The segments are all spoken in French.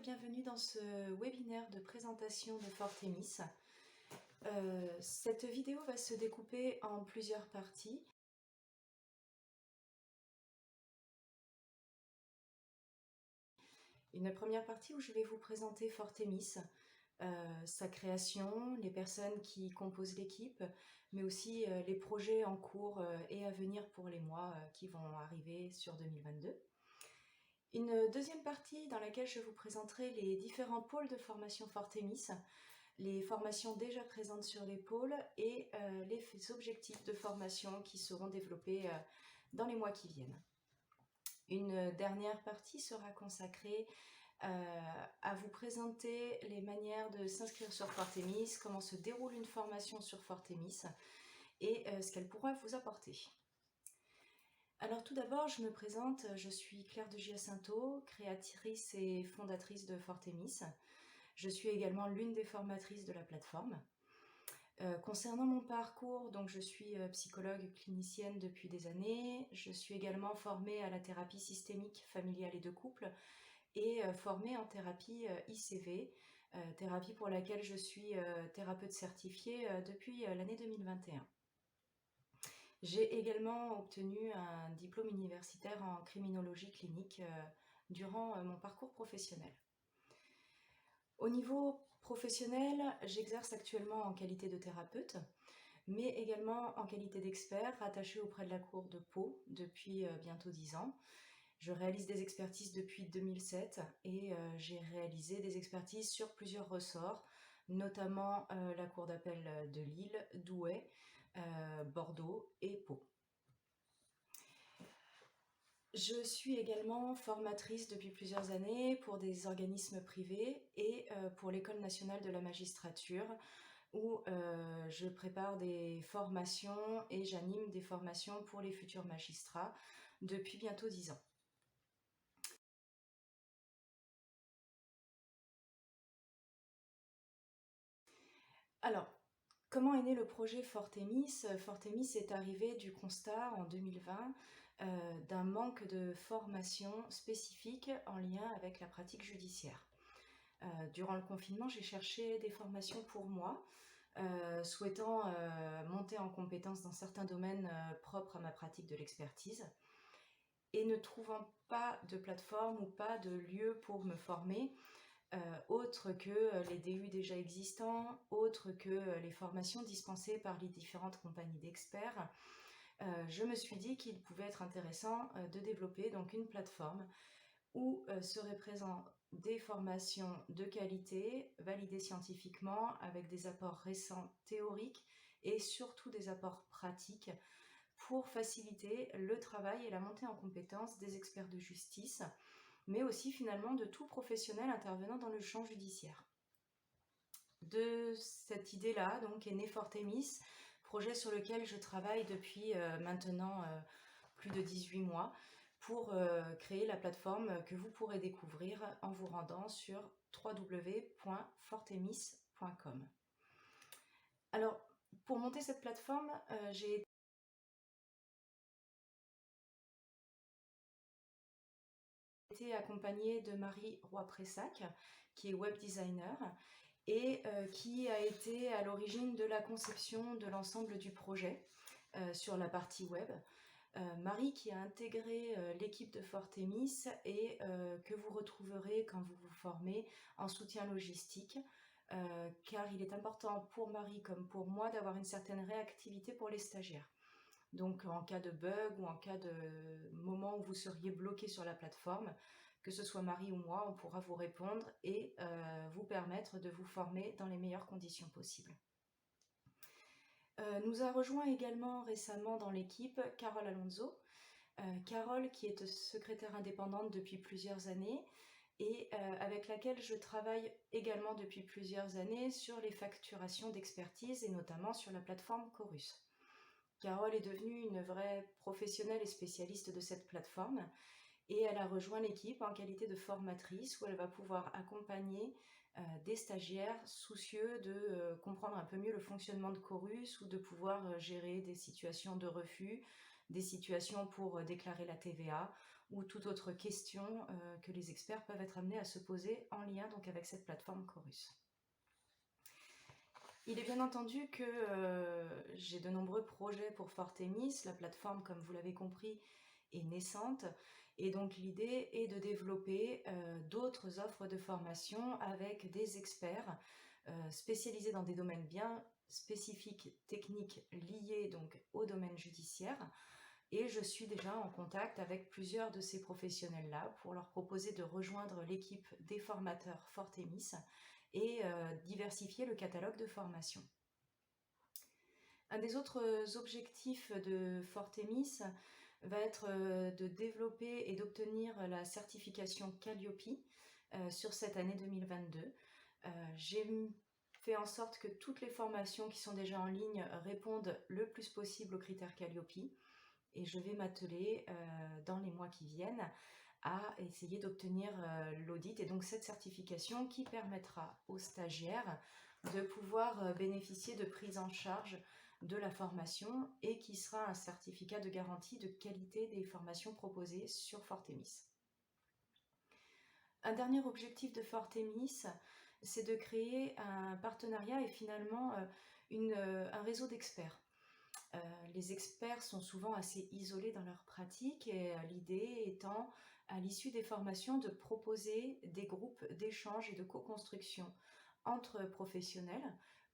bienvenue dans ce webinaire de présentation de Fortemis. Cette vidéo va se découper en plusieurs parties. Une première partie où je vais vous présenter Fortemis, sa création, les personnes qui composent l'équipe, mais aussi les projets en cours et à venir pour les mois qui vont arriver sur 2022. Une deuxième partie dans laquelle je vous présenterai les différents pôles de formation Fortemis, les formations déjà présentes sur les pôles et les objectifs de formation qui seront développés dans les mois qui viennent. Une dernière partie sera consacrée à vous présenter les manières de s'inscrire sur Fortemis, comment se déroule une formation sur Fortemis et ce qu'elle pourra vous apporter. Alors tout d'abord, je me présente, je suis Claire de Giacinto, créatrice et fondatrice de Fortemis. Je suis également l'une des formatrices de la plateforme. Concernant mon parcours, donc je suis psychologue clinicienne depuis des années. Je suis également formée à la thérapie systémique familiale et de couple et formée en thérapie ICV, thérapie pour laquelle je suis thérapeute certifiée depuis l'année 2021. J'ai également obtenu un diplôme universitaire en criminologie clinique durant mon parcours professionnel. Au niveau professionnel, j'exerce actuellement en qualité de thérapeute, mais également en qualité d'expert rattaché auprès de la Cour de Pau depuis bientôt 10 ans. Je réalise des expertises depuis 2007 et j'ai réalisé des expertises sur plusieurs ressorts, notamment la Cour d'appel de Lille, Douai, Bordeaux et Pau. Je suis également formatrice depuis plusieurs années pour des organismes privés et pour l'École nationale de la magistrature où je prépare des formations et j'anime des formations pour les futurs magistrats depuis bientôt 10 ans. Alors, comment est né le projet Fortemis? Fortemis est arrivé du constat en 2020 d'un manque de formation spécifique en lien avec la pratique judiciaire. Durant le confinement, j'ai cherché des formations pour moi, souhaitant monter en compétence dans certains domaines propres à ma pratique de l'expertise. Et ne trouvant pas de plateforme ou pas de lieu pour me former, autre que les DU déjà existants, autre que les formations dispensées par les différentes compagnies d'experts, je me suis dit qu'il pouvait être intéressant de développer donc une plateforme où seraient présents des formations de qualité, validées scientifiquement, avec des apports récents théoriques et surtout des apports pratiques pour faciliter le travail et la montée en compétences des experts de justice, mais aussi finalement de tout professionnel intervenant dans le champ judiciaire. De cette idée-là donc est né Fortemis, projet sur lequel je travaille depuis maintenant plus de 18 mois pour créer la plateforme que vous pourrez découvrir en vous rendant sur www.fortemis.com. Alors, pour monter cette plateforme, j'ai été accompagnée de Marie Roy-Pressac, qui est web designer et qui a été à l'origine de la conception de l'ensemble du projet sur la partie web. Marie qui a intégré l'équipe de Fortemis et que vous retrouverez quand vous vous formez en soutien logistique, car il est important pour Marie comme pour moi d'avoir une certaine réactivité pour les stagiaires. Donc en cas de bug ou en cas de moment où vous seriez bloqué sur la plateforme, que ce soit Marie ou moi, on pourra vous répondre et vous permettre de vous former dans les meilleures conditions possibles. Nous a rejoint également récemment dans l'équipe Carole Alonso. Carole qui est secrétaire indépendante depuis plusieurs années et avec laquelle je travaille également depuis plusieurs années sur les facturations d'expertise et notamment sur la plateforme Chorus. Carole est devenue une vraie professionnelle et spécialiste de cette plateforme et elle a rejoint l'équipe en qualité de formatrice où elle va pouvoir accompagner des stagiaires soucieux de comprendre un peu mieux le fonctionnement de Chorus ou de pouvoir gérer des situations de refus, des situations pour déclarer la TVA ou toute autre question que les experts peuvent être amenés à se poser en lien donc avec cette plateforme Chorus. Il est bien entendu que j'ai de nombreux projets pour Fortemis. La plateforme, comme vous l'avez compris, est naissante. Et donc l'idée est de développer d'autres offres de formation avec des experts spécialisés dans des domaines bien spécifiques, techniques, liés donc au domaine judiciaire. Et je suis déjà en contact avec plusieurs de ces professionnels-là pour leur proposer de rejoindre l'équipe des formateurs Fortemis et diversifier le catalogue de formation. Un des autres objectifs de Fortemis va être de développer et d'obtenir la certification Calliope sur cette année 2022. J'ai fait en sorte que toutes les formations qui sont déjà en ligne répondent le plus possible aux critères Calliope et je vais m'atteler dans les mois qui viennent à essayer d'obtenir l'audit et donc cette certification qui permettra aux stagiaires de pouvoir bénéficier de prise en charge de la formation et qui sera un certificat de garantie de qualité des formations proposées sur Fortemis. Un dernier objectif de Fortemis, c'est de créer un partenariat et finalement un réseau d'experts. Les experts sont souvent assez isolés dans leur pratique et l'idée étant, à l'issue des formations, de proposer des groupes d'échange et de co-construction entre professionnels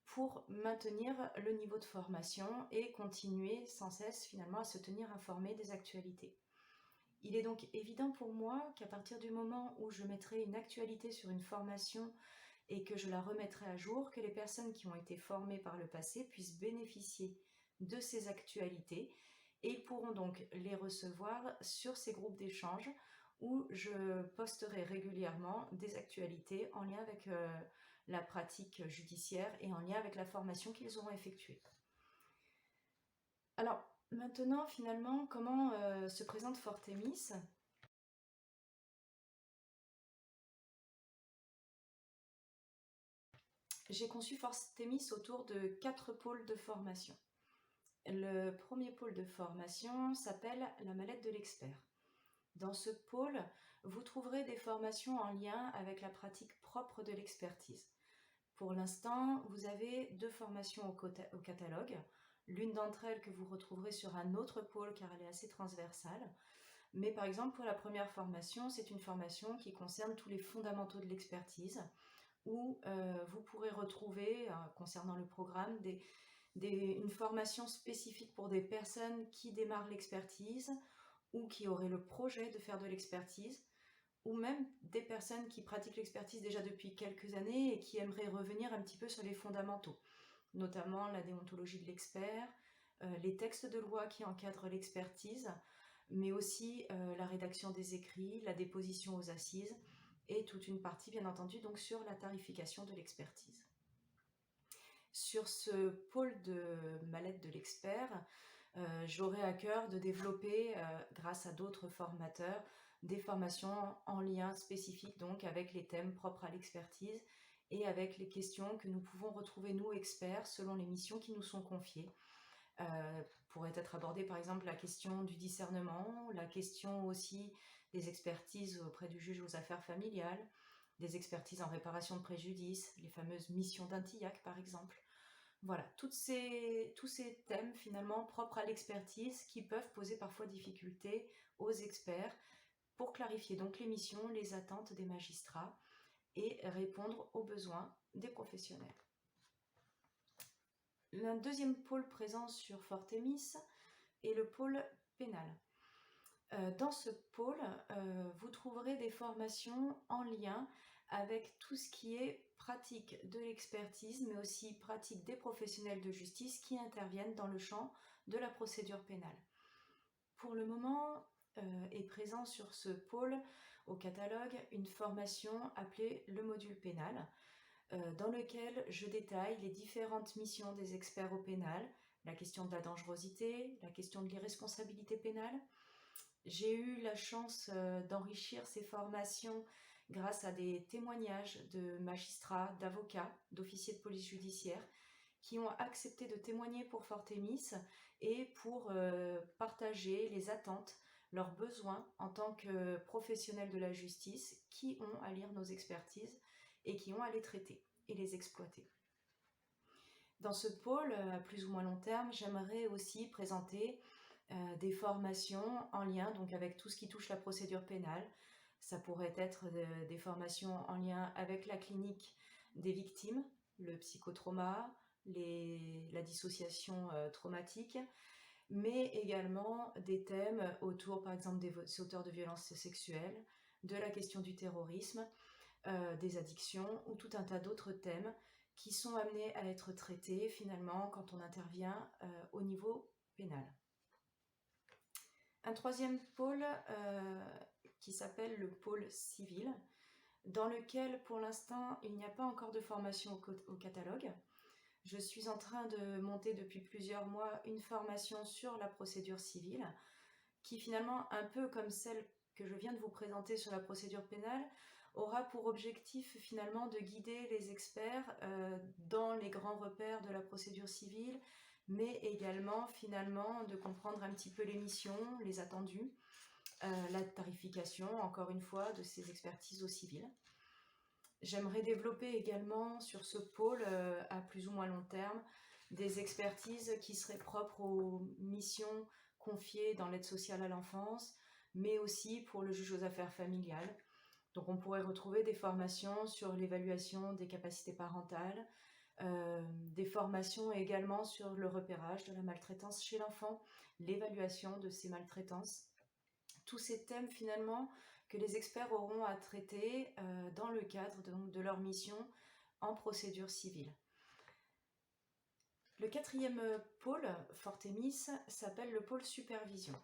pour maintenir le niveau de formation et continuer sans cesse finalement à se tenir informés des actualités. Il est donc évident pour moi qu'à partir du moment où je mettrai une actualité sur une formation et que je la remettrai à jour, que les personnes qui ont été formées par le passé puissent bénéficier de ces actualités et pourront donc les recevoir sur ces groupes d'échange où je posterai régulièrement des actualités en lien avec la pratique judiciaire et en lien avec la formation qu'ils auront effectuée. Alors maintenant finalement comment se présente Fortemis ? J'ai conçu Fortemis autour de 4 pôles de formation. Le premier pôle de formation s'appelle la mallette de l'expert. Dans ce pôle, vous trouverez des formations en lien avec la pratique propre de l'expertise. Pour l'instant, vous avez 2 formations au catalogue. L'une d'entre elles que vous retrouverez sur un autre pôle car elle est assez transversale. Mais par exemple, pour la première formation, c'est une formation qui concerne tous les fondamentaux de l'expertise où vous pourrez retrouver, concernant le programme, une formation spécifique pour des personnes qui démarrent l'expertise ou qui auraient le projet de faire de l'expertise, ou même des personnes qui pratiquent l'expertise déjà depuis quelques années et qui aimeraient revenir un petit peu sur les fondamentaux, notamment la déontologie de l'expert, les textes de loi qui encadrent l'expertise, mais aussi la rédaction des écrits, la déposition aux assises, et toute une partie bien entendu donc sur la tarification de l'expertise. Sur ce pôle de mallette de l'expert, j'aurai à cœur de développer, grâce à d'autres formateurs, des formations en lien spécifique donc avec les thèmes propres à l'expertise et avec les questions que nous pouvons retrouver nous experts selon les missions qui nous sont confiées. Pourrait être abordée par exemple la question du discernement, la question aussi des expertises auprès du juge aux affaires familiales, des expertises en réparation de préjudice, les fameuses missions d'un TIAC par exemple. Voilà, tous ces thèmes finalement propres à l'expertise qui peuvent poser parfois difficulté aux experts pour clarifier donc les missions, les attentes des magistrats et répondre aux besoins des professionnels. Un deuxième pôle présent sur Fortemis est le pôle pénal. Dans ce pôle, vous trouverez des formations en lien avec tout ce qui est pratique de l'expertise, mais aussi pratique des professionnels de justice qui interviennent dans le champ de la procédure pénale. Pour le moment, est présent sur ce pôle au catalogue une formation appelée le module pénal, dans lequel je détaille les différentes missions des experts au pénal, la question de la dangerosité, la question de l'irresponsabilité pénale. J'ai eu la chance d'enrichir ces formations grâce à des témoignages de magistrats, d'avocats, d'officiers de police judiciaire qui ont accepté de témoigner pour Fortemis et pour partager les attentes, leurs besoins en tant que professionnels de la justice qui ont à lire nos expertises et qui ont à les traiter et les exploiter. Dans ce pôle, à plus ou moins long terme, j'aimerais aussi présenter des formations en lien donc avec tout ce qui touche la procédure pénale. Ça pourrait être des formations en lien avec la clinique des victimes, le psychotrauma, la dissociation traumatique, mais également des thèmes autour, par exemple, des auteurs de violences sexuelles, de la question du terrorisme, des addictions ou tout un tas d'autres thèmes qui sont amenés à être traités finalement quand on intervient au niveau pénal. Un troisième pôle qui s'appelle le pôle civil, dans lequel pour l'instant il n'y a pas encore de formation au catalogue. Je suis en train de monter depuis plusieurs mois une formation sur la procédure civile qui finalement, un peu comme celle que je viens de vous présenter sur la procédure pénale, aura pour objectif finalement de guider les experts dans les grands repères de la procédure civile, mais également finalement de comprendre un petit peu les missions, les attendus, la tarification, encore une fois, de ces expertises au civil. J'aimerais développer également sur ce pôle, à plus ou moins long terme, des expertises qui seraient propres aux missions confiées dans l'aide sociale à l'enfance, mais aussi pour le juge aux affaires familiales. Donc on pourrait retrouver des formations sur l'évaluation des capacités parentales, des formations également sur le repérage de la maltraitance chez l'enfant, l'évaluation de ces maltraitances. Tous ces thèmes finalement que les experts auront à traiter dans le cadre de leur mission en procédure civile. Le quatrième pôle, Fortemis, s'appelle le pôle supervision.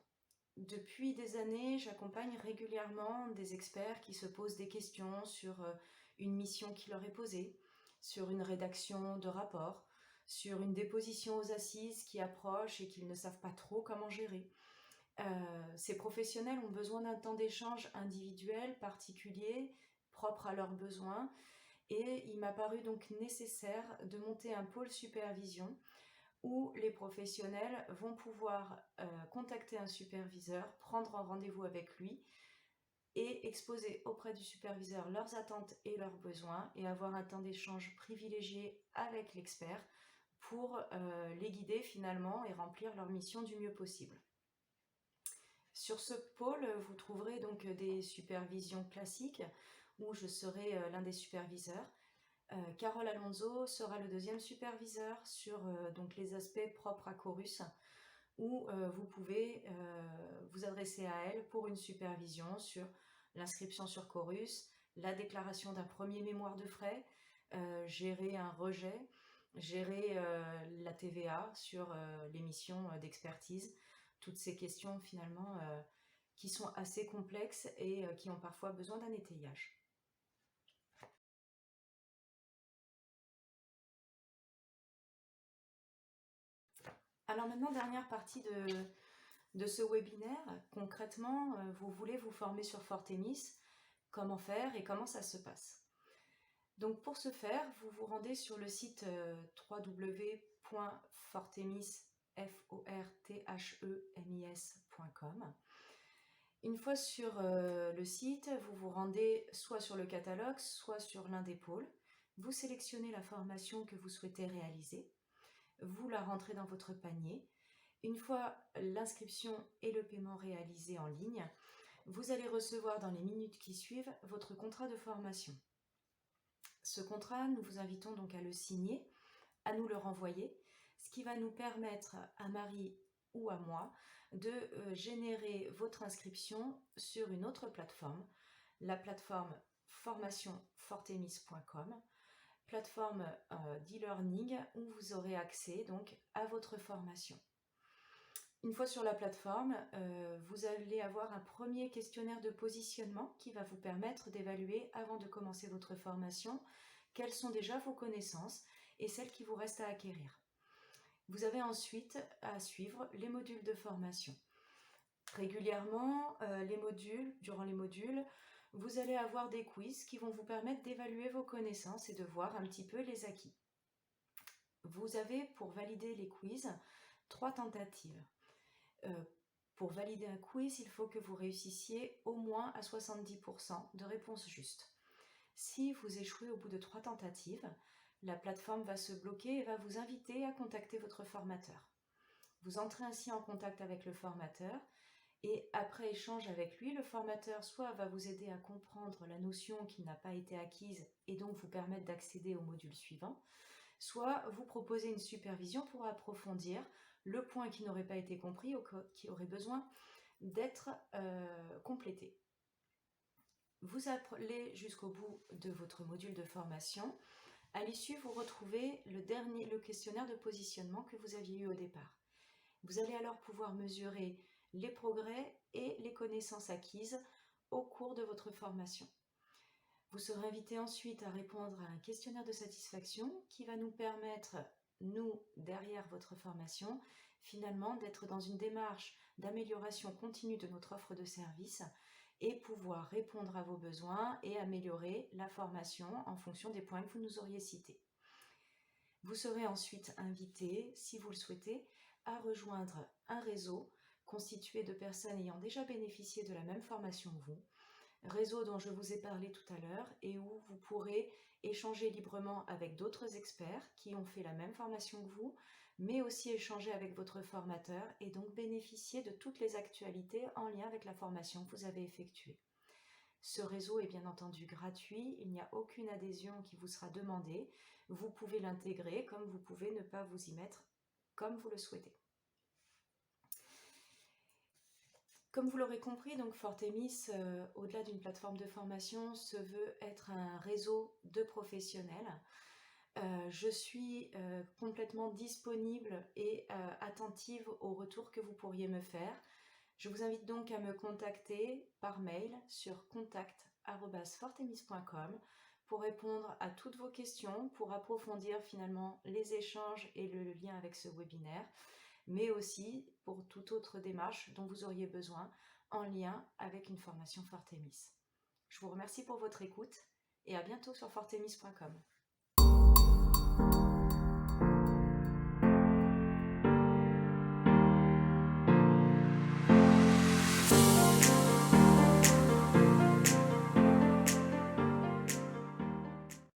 Depuis des années, j'accompagne régulièrement des experts qui se posent des questions sur une mission qui leur est posée, sur une rédaction de rapport, sur une déposition aux assises qui approche et qu'ils ne savent pas trop comment gérer. Ces professionnels ont besoin d'un temps d'échange individuel, particulier, propre à leurs besoins, et il m'a paru donc nécessaire de monter un pôle supervision où les professionnels vont pouvoir contacter un superviseur, prendre un rendez-vous avec lui et exposer auprès du superviseur leurs attentes et leurs besoins et avoir un temps d'échange privilégié avec l'expert pour les guider finalement et remplir leur mission du mieux possible. Sur ce pôle, vous trouverez donc des supervisions classiques où je serai l'un des superviseurs. Carole Alonso sera le deuxième superviseur sur donc les aspects propres à Chorus, où vous pouvez vous adresser à elle pour une supervision sur l'inscription sur Chorus, la déclaration d'un premier mémoire de frais, gérer un rejet, gérer la TVA sur les missions d'expertise, toutes ces questions finalement qui sont assez complexes et qui ont parfois besoin d'un étayage. Alors maintenant, dernière partie de ce webinaire. Concrètement, vous voulez vous former sur Fortemis, comment faire et comment ça se passe. Donc pour ce faire, vous vous rendez sur le site www.fortemis.com. Une fois sur le site, vous vous rendez soit sur le catalogue, soit sur l'un des pôles. Vous sélectionnez la formation que vous souhaitez réaliser. Vous la rentrez dans votre panier. Une fois l'inscription et le paiement réalisés en ligne, vous allez recevoir dans les minutes qui suivent votre contrat de formation. Ce contrat, nous vous invitons donc à le signer, à nous le renvoyer, ce qui va nous permettre à Marie ou à moi de générer votre inscription sur une autre plateforme, la plateforme formationfortemis.com, plateforme d'e-learning où vous aurez accès donc à votre formation. Une fois sur la plateforme, vous allez avoir un premier questionnaire de positionnement qui va vous permettre d'évaluer, avant de commencer votre formation, quelles sont déjà vos connaissances et celles qui vous restent à acquérir. Vous avez ensuite à suivre les modules de formation. Régulièrement, durant les modules, vous allez avoir des quiz qui vont vous permettre d'évaluer vos connaissances et de voir un petit peu les acquis. Vous avez, pour valider les quiz, 3 tentatives. Euh, pour valider un quiz, il faut que vous réussissiez au moins à 70% de réponses justes. Si vous échouez au bout de 3 tentatives, la plateforme va se bloquer et va vous inviter à contacter votre formateur. Vous entrez ainsi en contact avec le formateur et après échange avec lui, le formateur soit va vous aider à comprendre la notion qui n'a pas été acquise et donc vous permettre d'accéder au module suivant, soit vous proposer une supervision pour approfondir le point qui n'aurait pas été compris ou qui aurait besoin d'être complété. Vous allez jusqu'au bout de votre module de formation. À l'issue, vous retrouvez le questionnaire de positionnement que vous aviez eu au départ. Vous allez alors pouvoir mesurer les progrès et les connaissances acquises au cours de votre formation. Vous serez invité ensuite à répondre à un questionnaire de satisfaction qui va nous permettre, nous, derrière votre formation, finalement d'être dans une démarche d'amélioration continue de notre offre de service et pouvoir répondre à vos besoins et améliorer la formation en fonction des points que vous nous auriez cités. Vous serez ensuite invité, si vous le souhaitez, à rejoindre un réseau constitué de personnes ayant déjà bénéficié de la même formation que vous, réseau dont je vous ai parlé tout à l'heure et où vous pourrez échanger librement avec d'autres experts qui ont fait la même formation que vous, mais aussi échanger avec votre formateur et donc bénéficier de toutes les actualités en lien avec la formation que vous avez effectuée. Ce réseau est bien entendu gratuit, il n'y a aucune adhésion qui vous sera demandée. Vous pouvez l'intégrer comme vous pouvez ne pas vous y mettre comme vous le souhaitez. Comme vous l'aurez compris, donc Fortemis, au-delà d'une plateforme de formation, se veut être un réseau de professionnels. Je suis complètement disponible et attentive aux retours que vous pourriez me faire. Je vous invite donc à me contacter par mail sur contact@fortemis.com pour répondre à toutes vos questions, pour approfondir finalement les échanges et le lien avec ce webinaire, mais aussi pour toute autre démarche dont vous auriez besoin en lien avec une formation Fortemis. Je vous remercie pour votre écoute et à bientôt sur fortemis.com.